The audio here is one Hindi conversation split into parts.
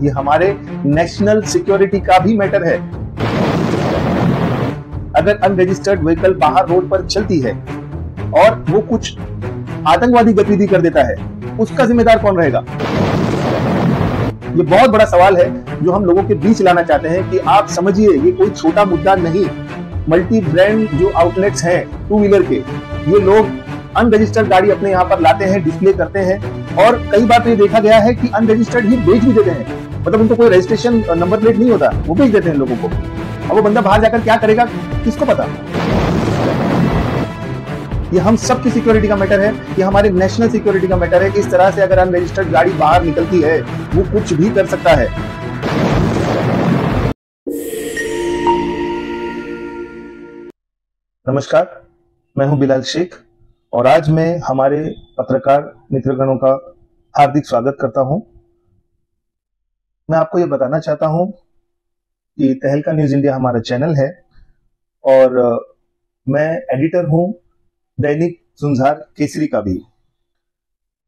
ये हमारे नेशनल सिक्योरिटी का भी मैटर है। अगर अनरजिस्टर्ड व्हीकल बाहर रोड पर चलती है और वो कुछ आतंकवादी गतिविधि कर देता है, उसका जिम्मेदार कौन रहेगा? ये बहुत बड़ा सवाल है जो हम लोगों के बीच लाना चाहते हैं कि आप समझिए, ये कोई छोटा मुद्दा नहीं। मल्टी ब्रांड जो आउटलेट्स हैं टू व्हीलर के, ये लोग अनरजिस्टर्ड गाड़ी अपने यहाँ पर लाते हैं, डिस्प्ले करते हैं, और कई बार तो ये देखा गया है कि अनरजिस्टर्ड ही बेच भी देते हैं। मतलब उनको कोई रजिस्ट्रेशन नंबर प्लेट नहीं होता, वो बेच देते हैं लोगों को। अब वो बंदा बाहर जाकर क्या करेगा, किसको पता? ये हम सबकी सिक्योरिटी का मैटर है, ये हमारे नेशनल सिक्योरिटी का मैटर है। इस तरह से अगर अनरजिस्टर्ड गाड़ी बाहर निकलती है, वो कुछ भी कर सकता है। नमस्कार, मैं हूं बिलाल शेख और आज मैं हमारे पत्रकार मित्रगणों का हार्दिक स्वागत करता हूं। मैं आपको ये बताना चाहता हूं कि तहलका न्यूज इंडिया हमारा चैनल है और मैं एडिटर हूं दैनिक झुंझार केसरी का भी।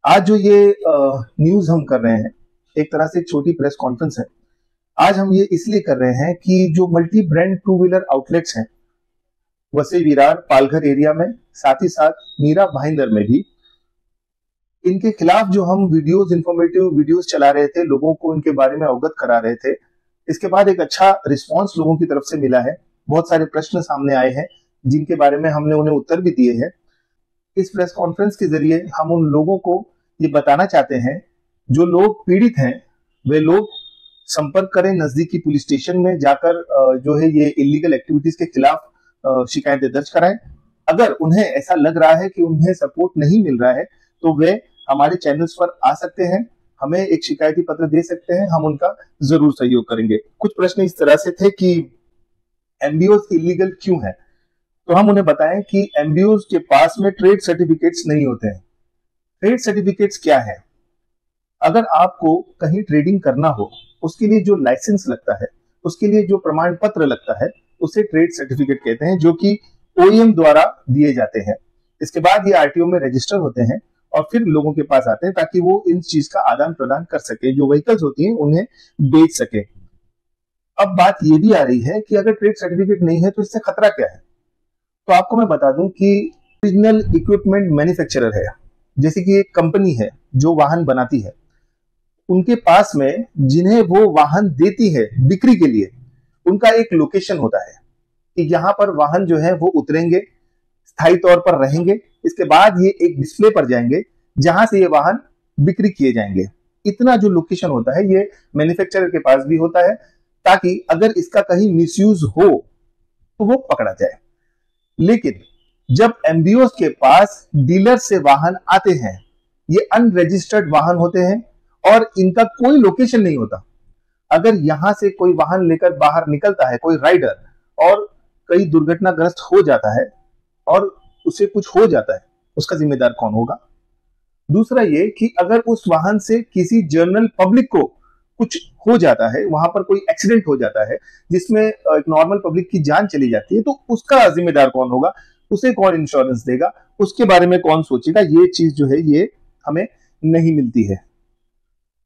आज जो ये न्यूज हम कर रहे हैं, एक तरह से एक छोटी प्रेस कॉन्फ्रेंस है। आज हम ये इसलिए कर रहे हैं कि जो multi brand two wheeler outlets हैं वसई विरार पालघर एरिया में, साथ ही साथ मीरा भाईंदर में भी, इनके खिलाफ जो हम वीडियोस, इंफॉर्मेटिव वीडियोस चला रहे थे, लोगों को इनके बारे में अवगत करा रहे थे। इसके बाद एक अच्छा रिस्पांस लोगों की तरफ से मिला है। बहुत सारे प्रश्न सामने आए हैं जिनके बारे में हमने उन्हें उत्तर भी दिए हैं। इस प्रेस कॉन्फ्रेंस के जरिए हम उन लोगों को ये बताना चाहते हैं, जो लोग पीड़ित हैं वे लोग संपर्क करें नजदीकी पुलिस स्टेशन में जाकर, जो है ये इलीगल एक्टिविटीज के खिलाफ शिकायतें दर्ज कराएं। अगर उन्हें ऐसा लग रहा है कि उन्हें सपोर्ट नहीं मिल रहा है तो वे हमारे चैनल्स पर आ सकते हैं, हमें एक शिकायती पत्र दे सकते हैं, हम उनका जरूर सहयोग करेंगे। कुछ प्रश्न इस तरह से थे कि एमबीओस इलीगल क्यों है, तो हम उन्हें बताएं कि एमबीओस के पास में ट्रेड सर्टिफिकेट्स नहीं होते हैं। ट्रेड सर्टिफिकेट्स क्या है? अगर आपको कहीं ट्रेडिंग करना हो, उसके लिए जो लाइसेंस लगता है, उसके लिए जो प्रमाण पत्र लगता है, उसे ट्रेड सर्टिफिकेट कहते हैं, जो कि ओईएम द्वारा दिए जाते हैं। इसके बाद ये आरटीओ में रजिस्टर होते हैं और फिर लोगों के पास आते हैं ताकि वो इन चीज का आदान प्रदान कर सके, जो व्हीकल्स होती हैं उन्हें बेच सके। अब बात ये भी आ रही है कि अगर ट्रेड सर्टिफिकेट नहीं है तो इससे खतरा क्या है? तो आपको मैं बता दूं कि ओरिजिनल इक्विपमेंट मैन्युफैक्चरर है, जैसे कि एक कंपनी है जो वाहन बनाती है, उनके पास में जिन्हें वो वाहन देती है बिक्री के लिए, उनका एक लोकेशन होता है कि यहाँ पर वाहन जो है वो उतरेंगे, स्थायी तौर पर रहेंगे। इसके बाद ये एक डिस्प्ले पर जाएंगे जहां से ये वाहन बिक्री किए जाएंगे। इतना जो लोकेशन होता है ये मैन्युफैक्चरर के पास भी होता है, ताकि अगर इसका कहीं मिसयूज हो तो वो पकड़ा जाए। लेकिन जब एमबीओस के पास डीलर से वाहन आते हैं, ये अनरजिस्टर्ड वाहन होते हैं और इनका कोई लोकेशन नहीं होता। अगर यहां से कोई वाहन लेकर बाहर निकलता है कोई राइडर और कई दुर्घटनाग्रस्त हो जाता है और उसे कुछ हो जाता है, उसका जिम्मेदार कौन होगा? दूसरा ये कि अगर उस वाहन से किसी जनरल पब्लिक को कुछ हो जाता है, वहां पर कोई एक्सीडेंट हो जाता है जिसमें एक नॉर्मल पब्लिक की जान चली जाती है, तो उसका जिम्मेदार कौन होगा? उसे कौन इंश्योरेंस देगा? उसके बारे में कौन सोचेगा? ये चीज जो है ये हमें नहीं मिलती है।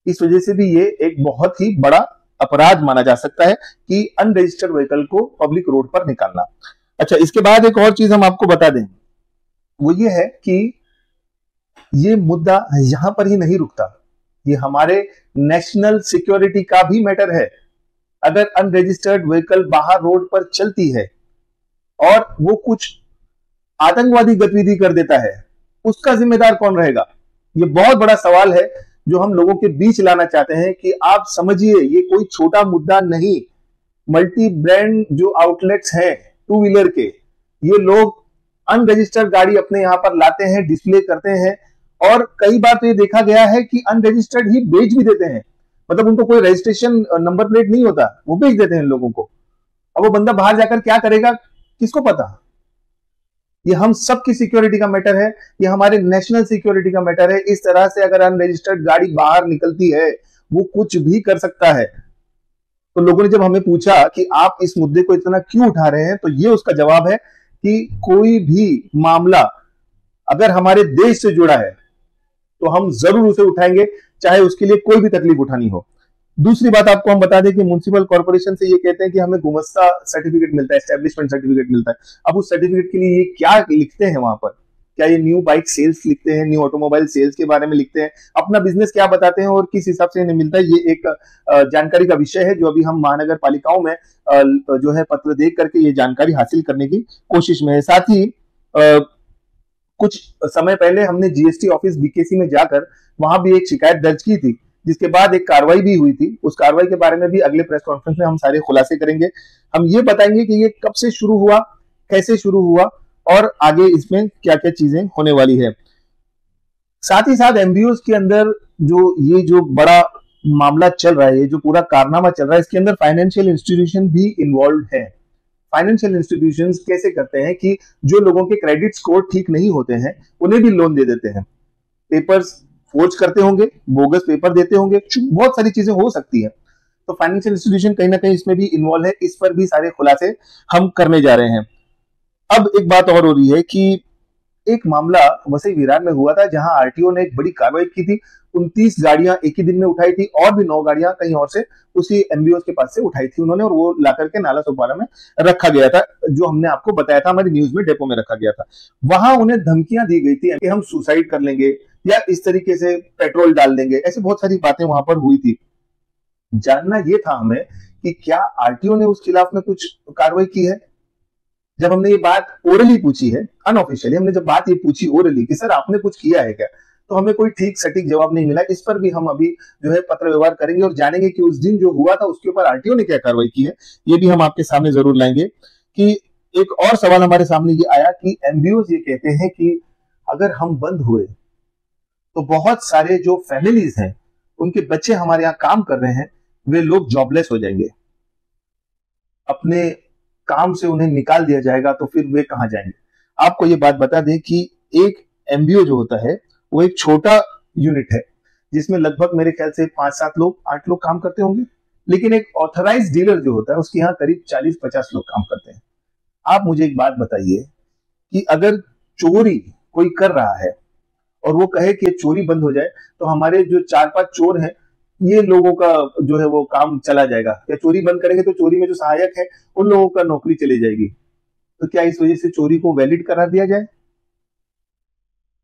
इस वजह से भी ये एक बहुत ही बड़ा अपराध माना जा सकता है कि अनरजिस्टर्ड व्हीकल को पब्लिक रोड पर निकालना। अच्छा, इसके बाद एक और चीज हम आपको बता दें, वो ये है कि ये मुद्दा यहां पर ही नहीं रुकता, ये हमारे नेशनल सिक्योरिटी का भी मैटर है। अगर अनरजिस्टर्ड व्हीकल बाहर रोड पर चलती है और वो कुछ आतंकवादी गतिविधि कर देता है, उसका जिम्मेदार कौन रहेगा? ये बहुत बड़ा सवाल है जो हम लोगों के बीच लाना चाहते हैं कि आप समझिए, ये कोई छोटा मुद्दा नहीं। मल्टी ब्रांड जो आउटलेट्स हैं टू व्हीलर के, ये लोग अनरजिस्टर्ड गाड़ी अपने यहाँ पर लाते हैं, डिस्प्ले करते हैं, और कई बार तो ये देखा गया है कि अनरजिस्टर्ड ही बेच भी देते हैं। मतलब उनको कोई रजिस्ट्रेशन नंबर प्लेट नहीं होता, वो बेच देते हैं लोगों को। अब वो बंदा बाहर जाकर क्या करेगा, किसको पता? ये हम सबकी सिक्योरिटी का मैटर है, ये हमारे नेशनल सिक्योरिटी का मैटर है। इस तरह से अगर अनरजिस्टर्ड गाड़ी बाहर निकलती है, वो कुछ भी कर सकता है। तो लोगों ने जब हमें पूछा कि आप इस मुद्दे को इतना क्यों उठा रहे हैं, तो ये उसका जवाब है कि कोई भी मामला अगर हमारे देश से जुड़ा है तो हम जरूर उसे उठाएंगे, चाहे उसके लिए कोई भी तकलीफ उठानी हो। दूसरी बात आपको हम बता दें कि म्युनिसिपल कॉर्पोरेशन से ये कहते हैं कि हमें गुमस्ता सर्टिफिकेट मिलता है, एस्टेब्लिशमेंट सर्टिफिकेट मिलता है। अब उस सर्टिफिकेट के लिए ये क्या लिखते हैं वहां पर, क्या ये न्यू बाइक सेल्स लिखते हैं, न्यू ऑटोमोबाइल सेल्स के बारे में लिखते हैं, अपना बिजनेस क्या बताते हैं और किस हिसाब से इन्हें मिलता है, ये एक जानकारी का विषय है जो अभी हम महानगर पालिकाओं में जो है पत्र देख करके ये जानकारी हासिल करने की कोशिश में है। साथ ही कुछ समय पहले हमने जीएसटी ऑफिस बीकेसी में जाकर वहां भी एक शिकायत दर्ज की थी, जिसके बाद एक कार्रवाई भी हुई थी। उस कार्रवाई के बारे में भी अगले प्रेस कॉन्फ्रेंस में हम सारे खुलासे करेंगे। हम ये बताएंगे कि ये कब से शुरू हुआ, कैसे शुरू हुआ और आगे इसमें क्या क्या चीजें होने वाली है। साथ ही साथ एमबीओस के अंदर जो बड़ा मामला चल रहा है, ये जो पूरा कारनामा चल रहा है, इसके अंदर फाइनेंशियल इंस्टीट्यूशन भी इन्वॉल्व है। फाइनेंशियल इंस्टीट्यूशंस कैसे करते हैं कि जो लोगों के क्रेडिट स्कोर ठीक नहीं होते हैं उन्हें भी लोन दे देते हैं, पेपर्स फोर्ज करते होंगे, बोगस पेपर देते होंगे, बहुत सारी चीजें हो सकती है। तो फाइनेंशियल इंस्टीट्यूशन कहीं ना कहीं इसमें भी इन्वॉल्व है। इस पर भी सारे खुलासे हम करने जा रहे हैं। अब एक बात और हो रही है कि एक मामला वसई विरार में हुआ था जहां आरटीओ ने एक बड़ी कार्रवाई की थी। 29 गाड़ियां एक ही दिन में उठाई थी और भी 9 गाड़ियां कहीं और से उसी एमबीओस के पास से उठाई थी उन्होंने, और वो लाकर के नाला सोपारा में रखा गया था, जो हमने आपको बताया था हमारी न्यूज में, डेपो में रखा गया था। वहां उन्हें धमकियां दी गई थी कि हम सुसाइड कर लेंगे या इस तरीके से पेट्रोल डाल देंगे, ऐसी बहुत सारी बातें वहां पर हुई थी। जानना यह था हमें कि क्या आरटीओ ने उस खिलाफ में कुछ कार्रवाई की है। जब हमने ये बात ओरली पूछी है, अनऑफिशियली हमने जब बात ये पूछी ओरली कि सर आपने कुछ किया है क्या, तो हमें कोई ठीक सटीक जवाब नहीं मिला। इस पर भी हम अभी जो है पत्र व्यवहार करेंगे और जानेंगे कि उस दिन जो हुआ था उसके ऊपर आरटीओ ने क्या कार्रवाई की है। ये भी हम आपके सामने जरूर लाएंगे। कि एक और सवाल हमारे सामने ये आया कि एमबीओस ये कहते हैं कि अगर हम बंद हुए तो बहुत सारे जो फैमिलीज हैं, उनके बच्चे हमारे यहाँ काम कर रहे हैं, वे लोग जॉबलेस हो जाएंगे, अपने काम से उन्हें निकाल दिया जाएगा, तो फिर वे कहां जाएंगे। आपको ये बात बता दें कि एक एमबीओ जो होता है वो एक छोटा यूनिट है जिसमें लगभग मेरे ख्याल से 5-7 लोग 8 लोग काम करते होंगे, लेकिन एक ऑथराइज डीलर जो होता है उसके यहाँ करीब 40-50 लोग काम करते हैं। आप मुझे एक बात बताइए कि अगर चोरी कोई कर रहा है और वो कहे कि चोरी बंद हो जाए, तो हमारे जो 4-5 चोर हैं, ये लोगों का जो है वो काम चला जाएगा, या चोरी बंद करेंगे तो चोरी में जो सहायक है उन लोगों का नौकरी चली जाएगी। तो क्या इस वजह से चोरी को वैलिड करा दिया जाए?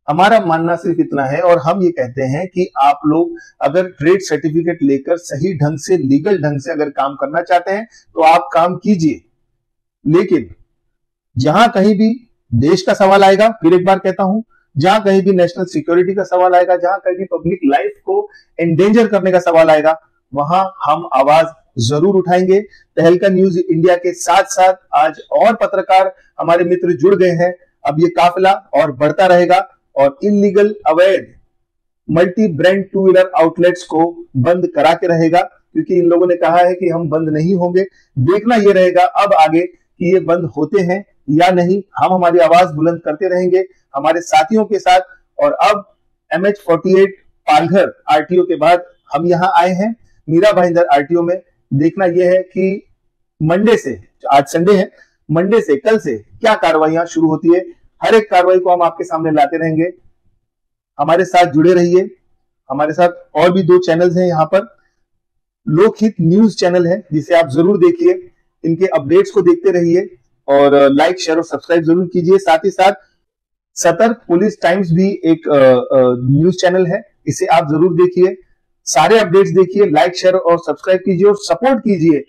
हमारा मानना सिर्फ इतना है, और हम ये कहते हैं कि आप लोग अगर ट्रेड सर्टिफिकेट लेकर सही ढंग से, लीगल ढंग से अगर काम करना चाहते हैं तो आप काम कीजिए, लेकिन जहां कहीं भी देश का सवाल आएगा, फिर एक बार कहता हूं, जहां कहीं भी नेशनल सिक्योरिटी का सवाल आएगा, जहां कहीं भी पब्लिक लाइफ को एंडेंजर करने का सवाल आएगा, वहां हम आवाज जरूर उठाएंगे। तहलका न्यूज इंडिया के साथ साथ आज और पत्रकार हमारे मित्र जुड़ गए हैं। अब ये काफिला और बढ़ता रहेगा और इलीगल, अवैध मल्टी ब्रांड 2 व्हीलर आउटलेट्स को बंद करा के रहेगा, क्योंकि इन लोगों ने कहा है कि हम बंद नहीं होंगे। देखना यह रहेगा अब आगे कि ये बंद होते हैं या नहीं। हम हमारी आवाज बुलंद करते रहेंगे हमारे साथियों के साथ। और अब MH48 पालघर आरटीओ के बाद हम यहां आए हैं मीरा भाईंदर आरटीओ में। देखना यह है कि मंडे से, आज संडे है, मंडे से, कल से क्या कार्रवाइयां शुरू होती है। हर एक कार्रवाई को हम आपके सामने लाते रहेंगे। हमारे साथ जुड़े रहिए। हमारे साथ और भी 2 चैनल्स हैं यहाँ पर। लोकहित न्यूज चैनल है जिसे आप जरूर देखिए, इनके अपडेट्स को देखते रहिए और लाइक, शेयर और सब्सक्राइब जरूर कीजिए। साथ ही साथ सतर्क पुलिस टाइम्स भी एक न्यूज चैनल है, इसे आप जरूर देखिए, सारे अपडेट्स देखिए, लाइक, शेयर और सब्सक्राइब कीजिए और सपोर्ट कीजिए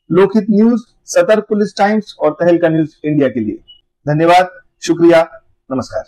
लोकहित न्यूज, सतर्क पुलिस टाइम्स और तहलका न्यूज इंडिया के लिए। धन्यवाद, शुक्रिया, नमस्कार।